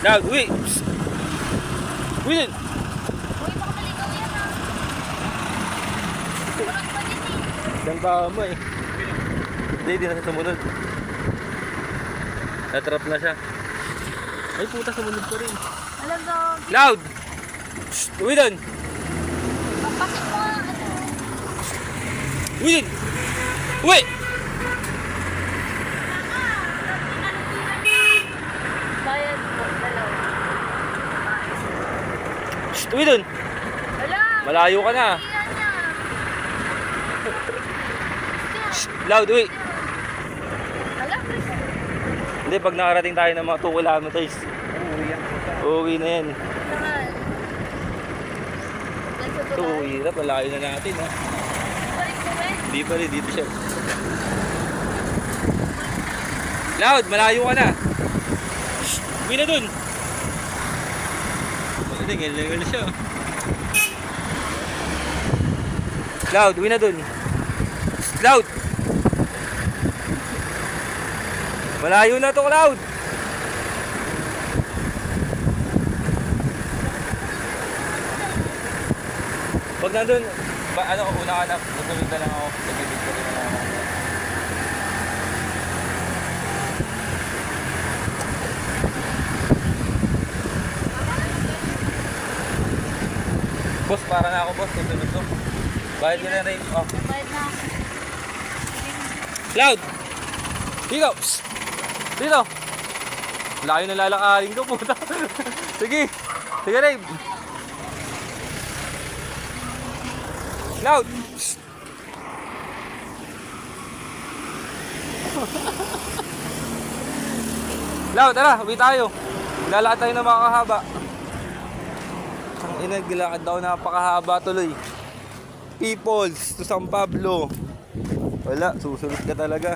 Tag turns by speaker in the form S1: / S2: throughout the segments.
S1: Loud, uwi. Uwi din.
S2: Uy, baka maligaw yan ha. Sumunod pa din eh.
S1: Yan pa mo eh. Hindi na siya sumunod. Natrap na siya. Ay puta, sumunod pa rin.
S2: Alam mo,
S1: Loud! Shh, uwi din.
S2: bakit mo nga ano?
S1: Uwi din. Uwi!
S2: Bayad po, dalawa.
S1: Shh, uwi din.
S2: Wala.
S1: Malayo ka na.
S2: Iyan niya.
S1: Shh, loud, uwi.
S2: Wala, Chris.
S1: Hindi, pag nakarating tayo ng mga 2 kilometers, uuwi na yan.
S2: Naman. Yan sa
S1: Ito,
S2: tulay.
S1: hirap. Malayo na natin ha.
S2: Balik mo ba?
S1: Di pa rin, dito siya. Loud, malayo ka na. Shh, uwi na dun. Hindi, ngayon na siya. Loud, uwi na dun. Shh, Loud. Malayo na to, Loud. Pag nandun, ano, una ka na, tutulog na lang ako. Nagbibig ko rin na lang ako. Boss, para na ako, boss. Tutulog to. Bayad nyo na rin. Oh.
S2: Bayad na.
S1: Loud! Dito! Psst! Dito! Layo na lalakarin ko, puta. Sige! Sige, Rave! Loud! Psst! Loud, tara! Uwi tayo! Lalakad tayo na makakahaba. Ang inaglakad daw napakahaba tuloy. Peoples to San Pablo. Wala, susunod ka talaga.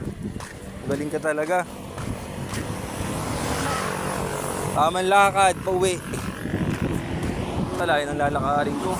S1: Galing ka talaga. Tamang lakad, pauwi. Talayo ng lalakarin ko.